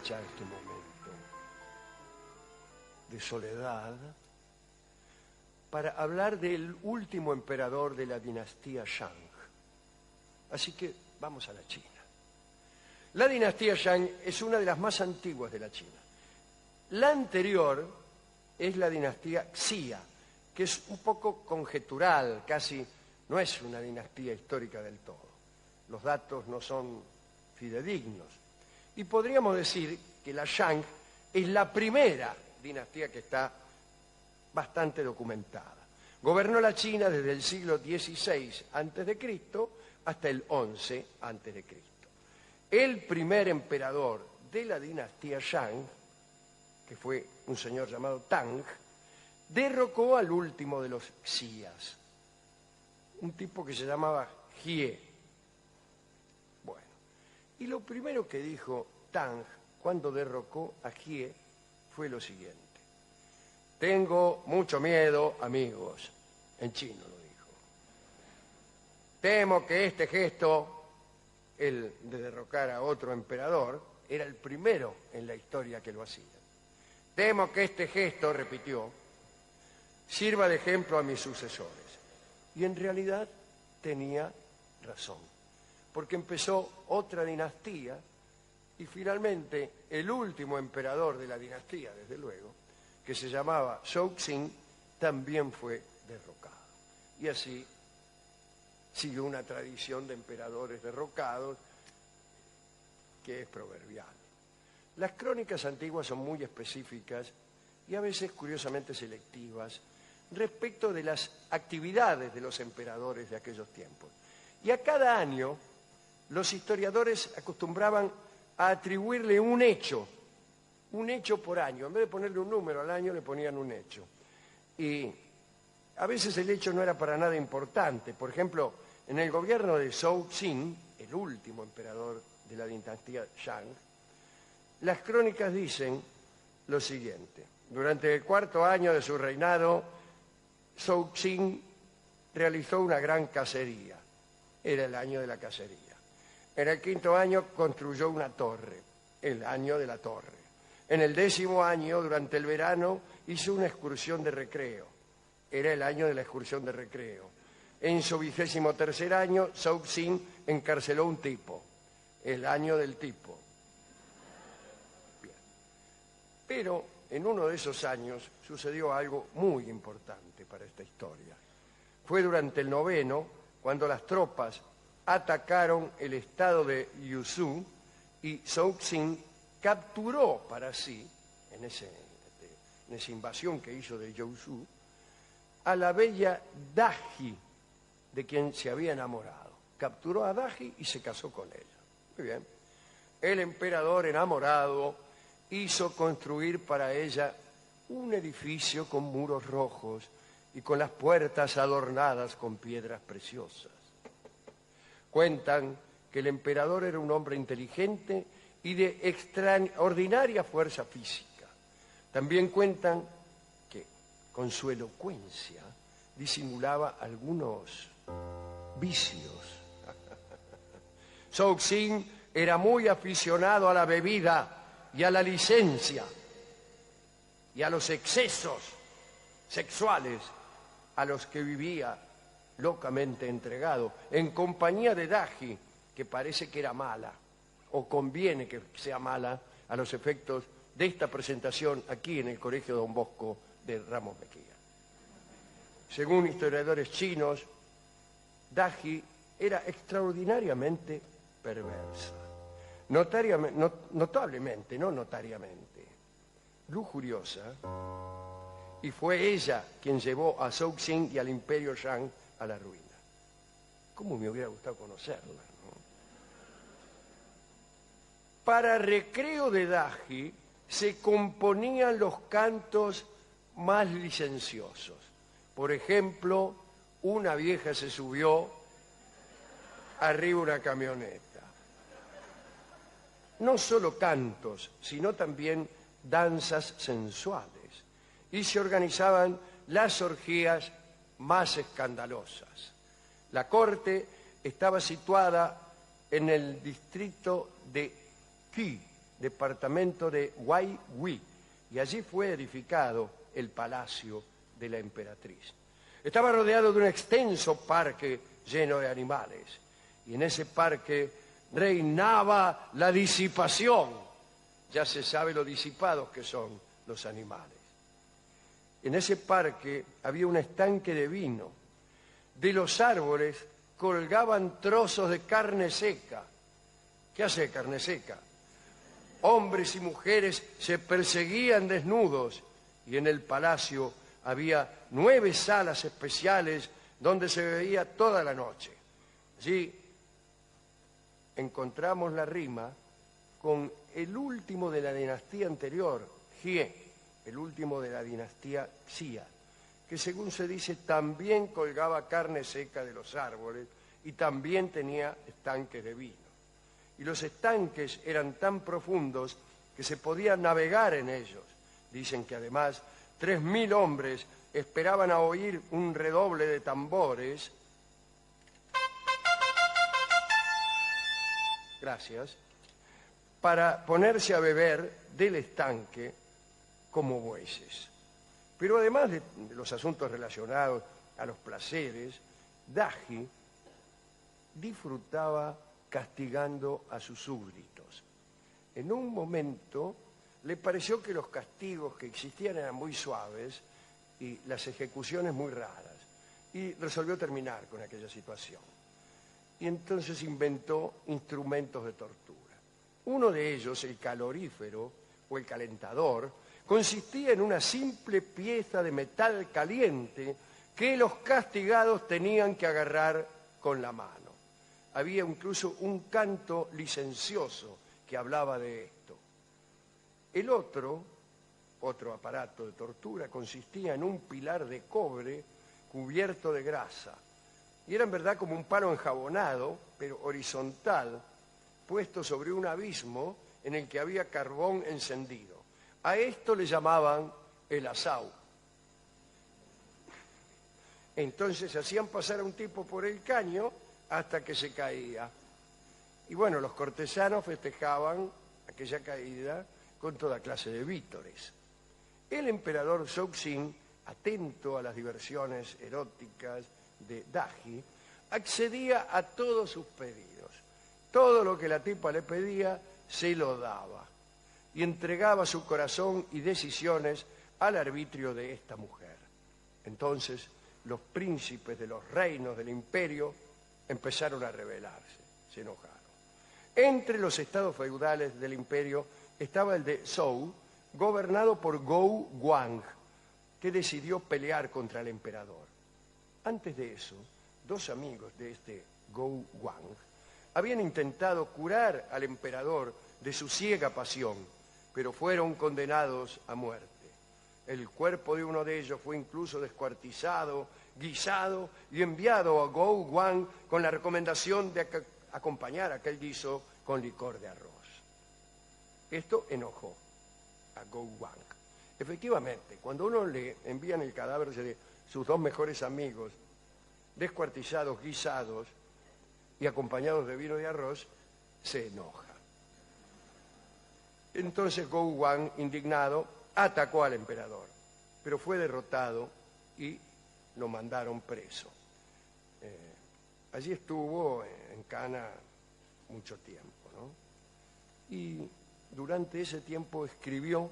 aprovecha este momento de soledad para hablar del último emperador de la dinastía Shang. Así que vamos a la China. La dinastía Shang es una de las más antiguas de la China. La anterior es la dinastía Xia, que es un poco conjetural, casi no es una dinastía histórica del todo. Los datos no son fidedignos. Y podríamos decir que la Shang es la primera dinastía que está bastante documentada. Gobernó la China desde el siglo XVI a.C. hasta el XI a.C. El primer emperador de la dinastía Shang, que fue un señor llamado Tang, derrocó al último de los Xias, un tipo que se llamaba Jie. Bueno, y lo primero que dijo Tang cuando derrocó a Jie fue lo siguiente: tengo mucho miedo, amigos. En chino lo dijo. Temo que este gesto, el de derrocar a otro emperador, era el primero en la historia que lo hacía. Temo que este gesto, repitió, sirva de ejemplo a mis sucesores. Y en realidad tenía razón, porque empezó otra dinastía y finalmente el último emperador de la dinastía, desde luego, que se llamaba Shouxing, también fue derrocado. Y así siguió una tradición de emperadores derrocados que es proverbial. Las crónicas antiguas son muy específicas y a veces curiosamente selectivas respecto de las actividades de los emperadores de aquellos tiempos. Y a cada año los historiadores acostumbraban a atribuirle un hecho por año. En vez de ponerle un número al año, le ponían un hecho. Y a veces el hecho no era para nada importante. Por ejemplo, en el gobierno de Zhou Xin, el último emperador de la dinastía Shang, las crónicas dicen lo siguiente: durante el 4º año de su reinado, Zhou Xin realizó una gran cacería. Era el año de la cacería. En el 5º año construyó una torre, el año de la torre. En el 10º año, durante el verano, hizo una excursión de recreo. Era el año de la excursión de recreo. En su 23º año, Zhou Xin encarceló un tipo. El año del tipo. Bien. Pero en uno de esos años sucedió algo muy importante para esta historia. Fue durante el 9º cuando las tropas atacaron el estado de Yuzhou y Zhou Xin capturó para sí, en esa invasión que hizo de Yuzhou, a la bella Daji, de quien se había enamorado. Capturó a Daji y se casó con ella. Muy bien. El emperador, enamorado, hizo construir para ella un edificio con muros rojos y con las puertas adornadas con piedras preciosas. Cuentan que el emperador era un hombre inteligente y de extraordinaria fuerza física. También cuentan que con su elocuencia disimulaba algunos vicios. Zhou Xin era muy aficionado a la bebida y a la licencia y a los excesos sexuales a los que vivía locamente entregado, en compañía de Daji, que parece que era mala, o conviene que sea mala a los efectos de esta presentación aquí en el Colegio Don Bosco de Ramos Mejía. Según historiadores chinos, Daji era extraordinariamente perversa, notablemente, no notariamente, lujuriosa, y fue ella quien llevó a Zhou Xin y al imperio Shang a la ruina. ¿Cómo me hubiera gustado conocerla, no? Para recreo de Daji se componían los cantos más licenciosos. Por ejemplo, una vieja se subió arriba una camioneta. No solo cantos, sino también danzas sensuales. Y se organizaban las orgías más escandalosas. La corte estaba situada en el distrito de Qi, departamento de Huaihue, y allí fue edificado el palacio de la emperatriz. Estaba rodeado de un extenso parque lleno de animales, y en ese parque reinaba la disipación. Ya se sabe lo disipados que son los animales. En ese parque había un estanque de vino. De los árboles colgaban trozos de carne seca. ¿Qué hace carne seca? Hombres y mujeres se perseguían desnudos, y en el palacio había 9 salas especiales donde se bebía toda la noche. Allí encontramos la rima con el último de la dinastía anterior, Jie, el último de la dinastía Xia, que según se dice también colgaba carne seca de los árboles y también tenía estanques de vino. Y los estanques eran tan profundos que se podía navegar en ellos. Dicen que además 3.000 hombres esperaban a oír un redoble de tambores. Gracias. Para ponerse a beber del estanque como bueyes. Pero además de los asuntos relacionados a los placeres, Daji disfrutaba castigando a sus súbditos. En un momento le pareció que los castigos que existían eran muy suaves y las ejecuciones muy raras, y resolvió terminar con aquella situación. Y entonces inventó instrumentos de tortura. Uno de ellos, el calorífero o el calentador, consistía en una simple pieza de metal caliente que los castigados tenían que agarrar con la mano. Había incluso un canto licencioso que hablaba de esto. El otro aparato de tortura consistía en un pilar de cobre cubierto de grasa. Y era en verdad como un palo enjabonado, pero horizontal, puesto sobre un abismo en el que había carbón encendido. A esto le llamaban el asau. Entonces hacían pasar a un tipo por el caño hasta que se caía. Y bueno, los cortesanos festejaban aquella caída con toda clase de vítores. El emperador Shōxin, atento a las diversiones eróticas de Daji, accedía a todos sus pedidos. Todo lo que la tipa le pedía, se lo daba. Y entregaba su corazón y decisiones al arbitrio de esta mujer. Entonces, los príncipes de los reinos del imperio empezaron a rebelarse, se enojaron. Entre los estados feudales del imperio estaba el de Zhou, gobernado por Gou Guang, que decidió pelear contra el emperador. Antes de eso, 2 amigos de este Gou Guang habían intentado curar al emperador de su ciega pasión, pero fueron condenados a muerte. El cuerpo de uno de ellos fue incluso descuartizado, guisado y enviado a Gou Guang con la recomendación de acompañar aquel guiso con licor de arroz. Esto enojó a Gou Guang. Efectivamente, cuando uno le envían el cadáver de sus 2 mejores amigos, descuartizados, guisados y acompañados de vino y arroz, se enoja. Entonces Gou Guang, indignado, atacó al emperador, pero fue derrotado y lo mandaron preso. Allí estuvo en Cana mucho tiempo, ¿no? Y durante ese tiempo escribió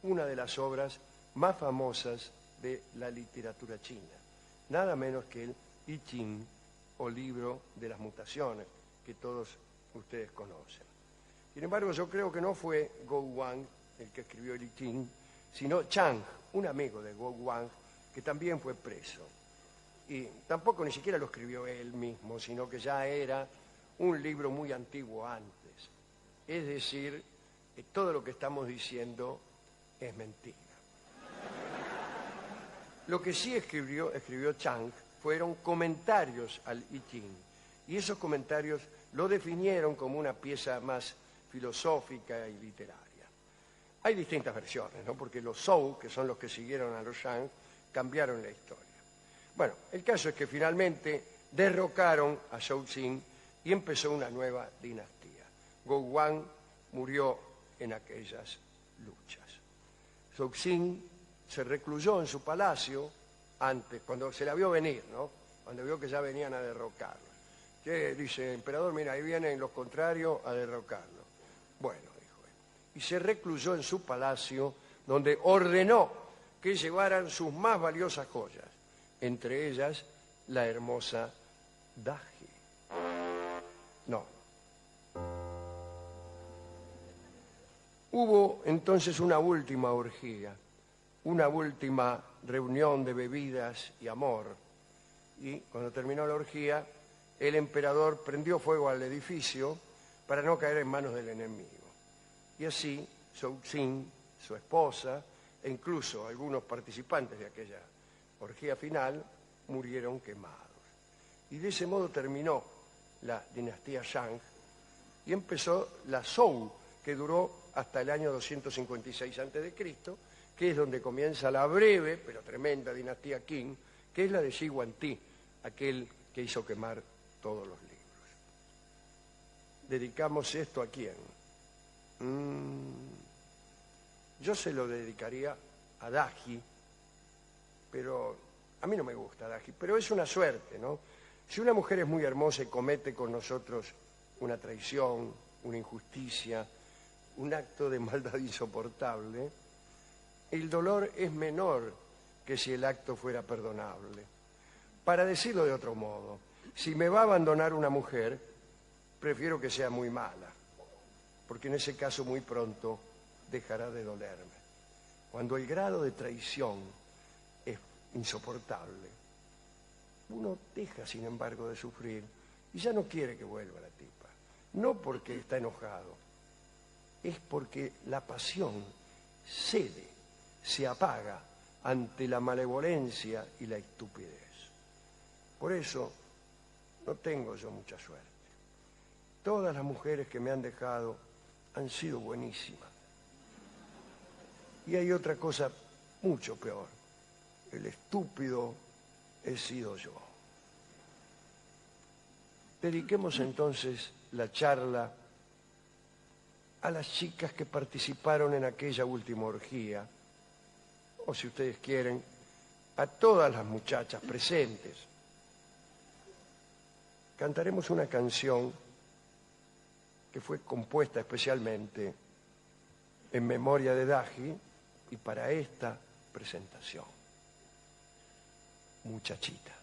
una de las obras más famosas de la literatura china, nada menos que el I Ching, o libro de las mutaciones, que todos ustedes conocen. Sin embargo, yo creo que no fue Gou Guang el que escribió el I Ching, sino Chang, un amigo de Gou Guang, que también fue preso. Y tampoco ni siquiera lo escribió él mismo, sino que ya era un libro muy antiguo antes. Es decir, que todo lo que estamos diciendo es mentira. Lo que sí escribió Chang fueron comentarios al I Ching, y esos comentarios lo definieron como una pieza más filosófica y literaria. Hay distintas versiones, ¿no? Porque los Zhou, que son los que siguieron a los Shang, cambiaron la historia. Bueno, el caso es que finalmente derrocaron a Shōxin y empezó una nueva dinastía. Gou Guang murió en aquellas luchas. Cixin se recluyó en su palacio antes, cuando se la vio venir, ¿no? Cuando vio que ya venían a derrocarlo. Que dice, emperador, mira, ahí vienen los contrarios a derrocarlo. Bueno, dijo él. Y se recluyó en su palacio, donde ordenó que llevaran sus más valiosas joyas, entre ellas la hermosa Daji. No. Hubo entonces una última orgía, una última reunión de bebidas y amor. Y cuando terminó la orgía, el emperador prendió fuego al edificio para no caer en manos del enemigo. Y así, Cixin, su esposa, e incluso algunos participantes de aquella orgía final, murieron quemados. Y de ese modo terminó la dinastía Shang y empezó la Zhou, que duró hasta el año 256 a.C., que es donde comienza la breve pero tremenda dinastía Qing, que es la de Shi Huangdi, aquel que hizo quemar todos los libros. ¿Dedicamos esto a quién? Yo se lo dedicaría a Daji, pero a mí no me gusta Daji, pero es una suerte, ¿no? Si una mujer es muy hermosa y comete con nosotros una traición, una injusticia, un acto de maldad insoportable, el dolor es menor que si el acto fuera perdonable. Para decirlo de otro modo, si me va a abandonar una mujer, prefiero que sea muy mala, porque en ese caso muy pronto dejará de dolerme. Cuando el grado de traición es insoportable, uno deja, sin embargo, de sufrir y ya no quiere que vuelva la tipa. No porque está enojado, es porque la pasión cede, se apaga ante la malevolencia y la estupidez. Por eso no tengo yo mucha suerte. Todas las mujeres que me han dejado han sido buenísimas. Y hay otra cosa mucho peor. El estúpido he sido yo. Dediquemos entonces la charla a las chicas que participaron en aquella última orgía, o si ustedes quieren, a todas las muchachas presentes. Cantaremos una canción que fue compuesta especialmente en memoria de Daji y para esta presentación. Muchachita.